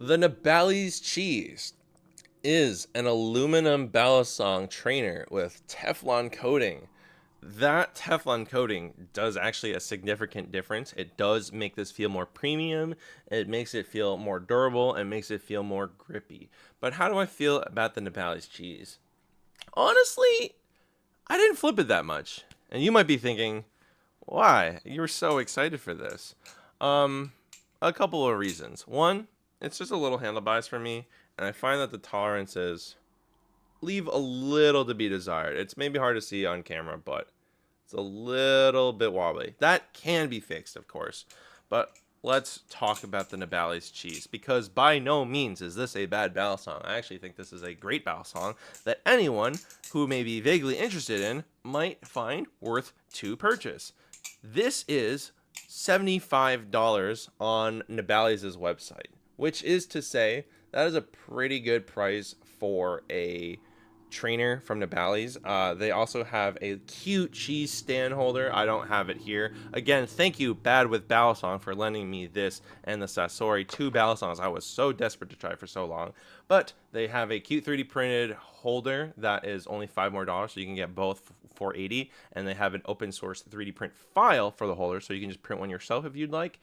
The Nabalis cheese is an aluminum Balisong trainer with Teflon coating. That Teflon coating does actually a significant difference. It does make this feel more premium. It makes it feel more durable and makes it feel more grippy. But how do I feel about the Nabalis cheese? Honestly, I didn't flip it that much. And you might be thinking, why? You were so excited for this. Um, a couple of reasons. One, it's just a little handle bias for me, and I find that the tolerances leave a little to be desired. It's maybe hard to see on camera, but it's a little bit wobbly. That can be fixed, of course. But let's talk about the Nabalis cheese, because by no means is this a bad balisong. I actually think this is a great balisong that anyone who may be vaguely interested in might find worth to purchase. This is $75 on Nabalis' website, which is to say that is a pretty good price for a trainer from Nabalis. They also have a cute cheese stand holder. I don't have it here. Again, thank you, Bad with Balisong, for lending me this and the Sasori, two Balisongs I was so desperate to try for so long. But they have a cute 3D printed holder that is only $5 more, so you can get both for $80. And they have an open source 3D print file for the holder, so you can just print one yourself if you'd like.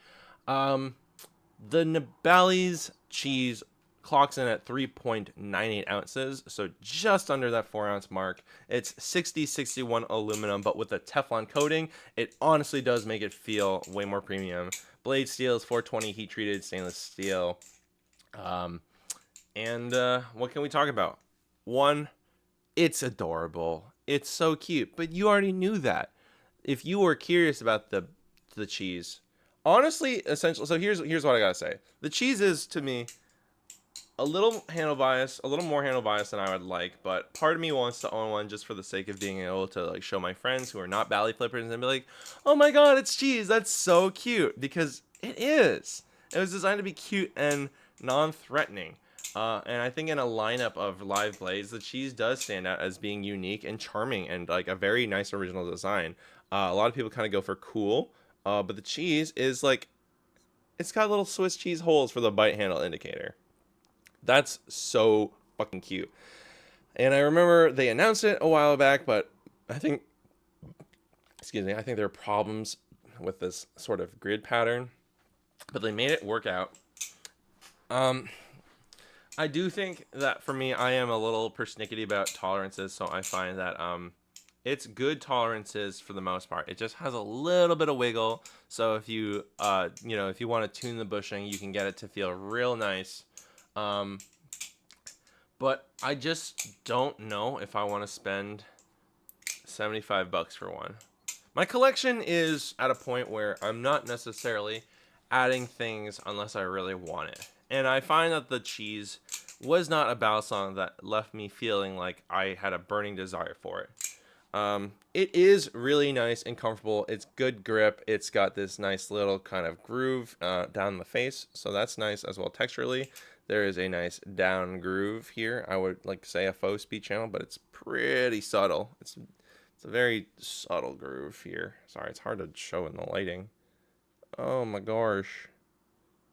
The Nabalis cheese clocks in at 3.98 ounces, so just under that 4-ounce mark. It's 6061 aluminum, but with a Teflon coating, it honestly does make it feel way more premium. Blade steel is 420 heat treated stainless steel. What can we talk about? One, it's adorable. It's so cute, but you already knew that. If you were curious about the cheese, honestly, essentially, so here's what I gotta say. The cheese is, to me, a little handle bias, a little more handle bias than I would like, but part of me wants to own one just for the sake of being able to like show my friends who are not Bally flippers and be like, "Oh my god, it's cheese! That's so cute!" Because it is. It was designed to be cute and non-threatening. And I think in a lineup of live blades, the cheese does stand out as being unique and charming and like a very nice original design. A lot of people kind of go for cool, but the cheese is like, it's got little Swiss cheese holes for the bite handle indicator. That's so fucking cute. And I remember they announced it a while back, but I think, excuse me, I think there are problems with this sort of grid pattern, but they made it work out. I do think that for me, I am a little persnickety about tolerances, so I find that it's good tolerances for the most part. It just has a little bit of wiggle, so if you if you want to tune the bushing, you can get it to feel real nice. But I just don't know if I want to spend $75 for one. My collection is at a point where I'm not necessarily adding things unless I really want it. And I find that the cheese was not a balisong that left me feeling like I had a burning desire for it. It is really nice and comfortable. It's good grip. It's got this nice little kind of groove down the face, so that's nice as well texturally. There is a nice down groove here. I would like to say a faux speed channel, but it's pretty subtle. It's a very subtle groove here. Sorry, it's hard to show in the lighting. Oh my gosh.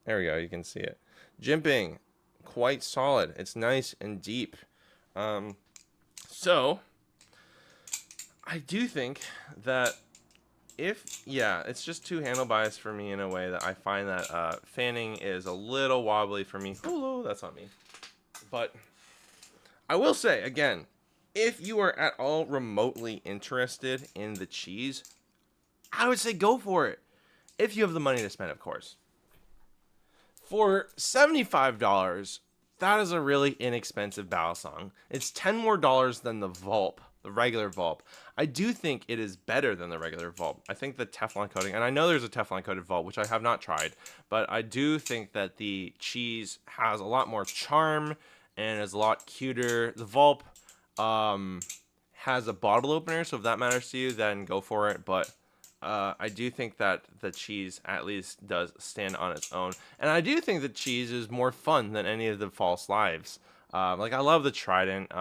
There we go, you can see it. Jimping, quite solid. It's nice and deep. So I do think that it's just too handle biased for me in a way that I find that fanning is a little wobbly for me. Hello, that's on me. But I will say, again, if you are at all remotely interested in the cheese, I would say go for it. If you have the money to spend, of course. For $75, that is a really inexpensive balisong. It's $10 more than the Vulp, the regular Vulp. I do think it is better than the regular Vulp. I think the Teflon coating, and I know there's a Teflon coated Vulp, which I have not tried, but I do think that the cheese has a lot more charm and is a lot cuter. The Vulp has a bottle opener, so if that matters to you, then go for it, but I do think that the cheese at least does stand on its own. And I do think the cheese is more fun than any of the false lives. Like, I love the Trident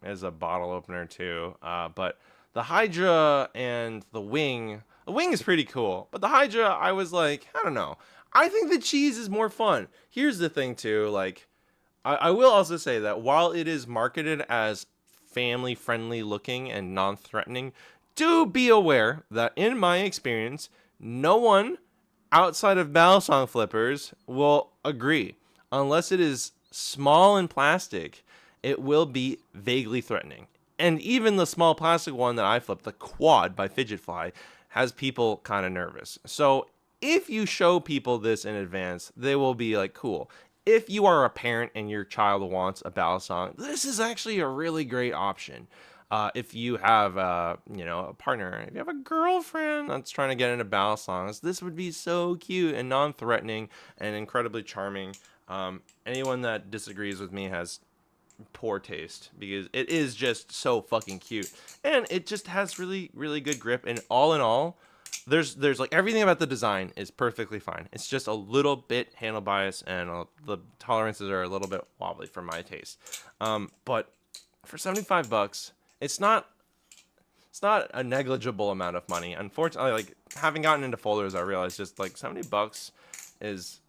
as a bottle opener too. But the Hydra and the wing is pretty cool. But the Hydra, I was like, I don't know. I think the cheese is more fun. Here's the thing too, like I will also say that while it is marketed as family friendly looking and non threatening, do be aware that in my experience, no one outside of Balisong flippers will agree. Unless it is small and plastic, it will be vaguely threatening. And even the small plastic one that I flipped, the Quad by Fidget Fly, has people kind of nervous. So if you show people this in advance, they will be like, cool. If you are a parent and your child wants a Balisong, this is actually a really great option. If you have, a partner, if you have a girlfriend that's trying to get into Balisongs, this would be so cute and non-threatening and incredibly charming. Anyone that disagrees with me has poor taste because it is just so fucking cute and it just has really really good grip, and all in all there's like everything about the design is perfectly fine. It's just a little bit handle bias and the tolerances are a little bit wobbly for my taste. But for $75, it's not a negligible amount of money. Unfortunately, like having gotten into folders, I realized just like $70 is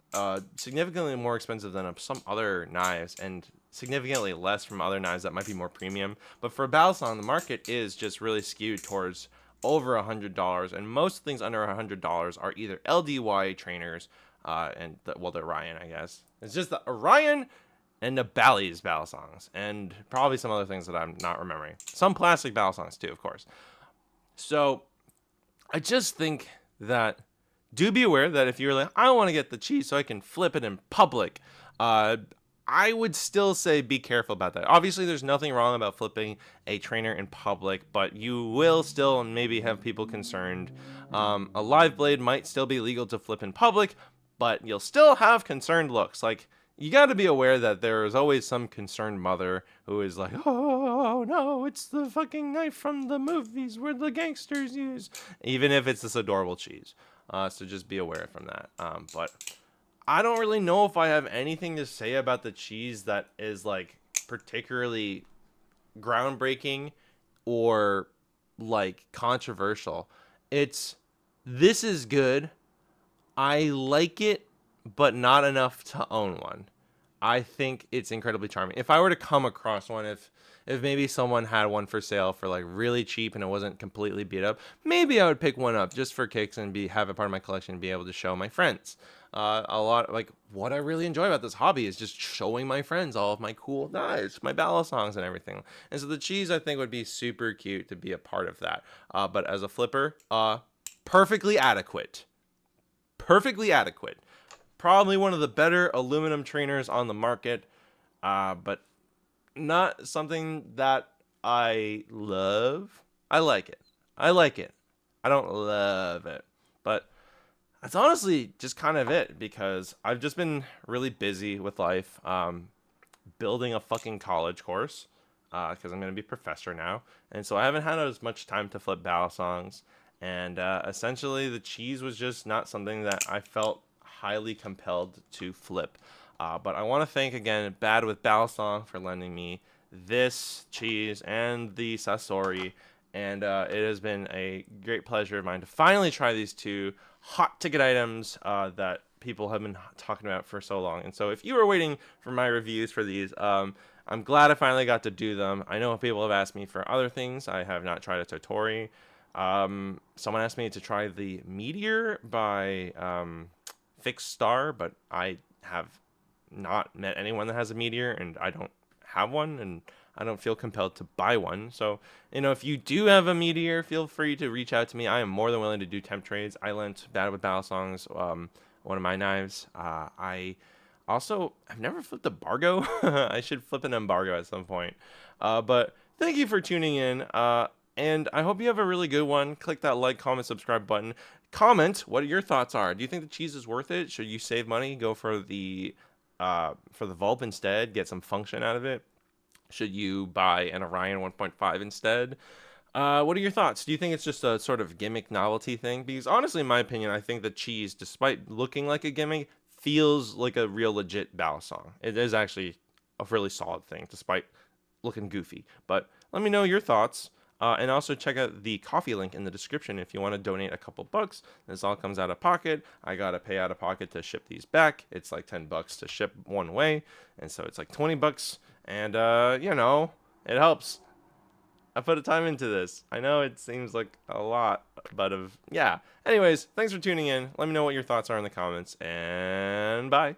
significantly more expensive than some other knives and significantly less from other knives that might be more premium. But for Balisong, the market is just really skewed towards over $100, and most things under $100 are either LDY trainers and the Orion, I guess. It's just the Orion and Nabalis Balisongs, and probably some other things that I'm not remembering. Some plastic Balisongs too, of course. So I just think that do be aware that if you're like, I want to get the cheese so I can flip it in public, I would still say be careful about that. Obviously, there's nothing wrong about flipping a trainer in public, but you will still maybe have people concerned. A live blade might still be legal to flip in public, but you'll still have concerned looks. Like, you got to be aware that there is always some concerned mother who is like, oh no, it's the fucking knife from the movies where the gangsters use, even if it's this adorable cheese. So just be aware from that. But I don't really know if I have anything to say about the cheese that is like particularly groundbreaking or like controversial. This is good. I like it, but not enough to own one. I think it's incredibly charming. If I were to come across one, if maybe someone had one for sale for like really cheap and it wasn't completely beat up, maybe I would pick one up just for kicks and have it part of my collection and be able to show my friends. A lot like what I really enjoy about this hobby is just showing my friends all of my cool knives, my Balisongs and everything. And so the cheese I think would be super cute to be a part of that. But as a flipper, perfectly adequate. Perfectly adequate. Probably one of the better aluminum trainers on the market, but not something that I love. I like it. I like it. I don't love it. But that's honestly just kind of it because I've just been really busy with life, building a fucking college course because I'm going to be a professor now. And so I haven't had as much time to flip Balisongs. And essentially, the cheese was just not something that I felt highly compelled to flip. But I want to thank again Bad with Balisong for lending me this cheese and the Sasori. And it has been a great pleasure of mine to finally try these two hot ticket items that people have been talking about for so long. And so if you were waiting for my reviews for these, I'm glad I finally got to do them. I know people have asked me for other things. I have not tried a Totori. Someone asked me to try the Meteor by Fixed Star, but I have not met anyone that has a Meteor, and I don't have one, and I don't feel compelled to buy one. So, if you do have a Meteor, feel free to reach out to me. I am more than willing to do temp trades. I lent Bad with Balisongs, one of my knives. I've never flipped a Bargo. I should flip an embargo at some point. But thank you for tuning in. And I hope you have a really good one. Click that like, comment, subscribe button. Comment what your thoughts are. Do you think the cheese is worth it? Should you save money? Go for the Vulp instead. Get some function out of it. Should you buy an Orion 1.5 instead? What are your thoughts? Do you think it's just a sort of gimmick novelty thing? Because honestly, in my opinion, I think the cheese, despite looking like a gimmick, feels like a real legit Balisong. It is actually a really solid thing, despite looking goofy. But let me know your thoughts. And also check out the coffee link in the description if you want to donate a couple bucks. This all comes out of pocket. I gotta pay out of pocket to ship these back. It's like $10 to ship one way, and so it's like $20. And it helps. I put a time into this. I know it seems like a lot, but yeah. Anyways, thanks for tuning in. Let me know what your thoughts are in the comments, and bye.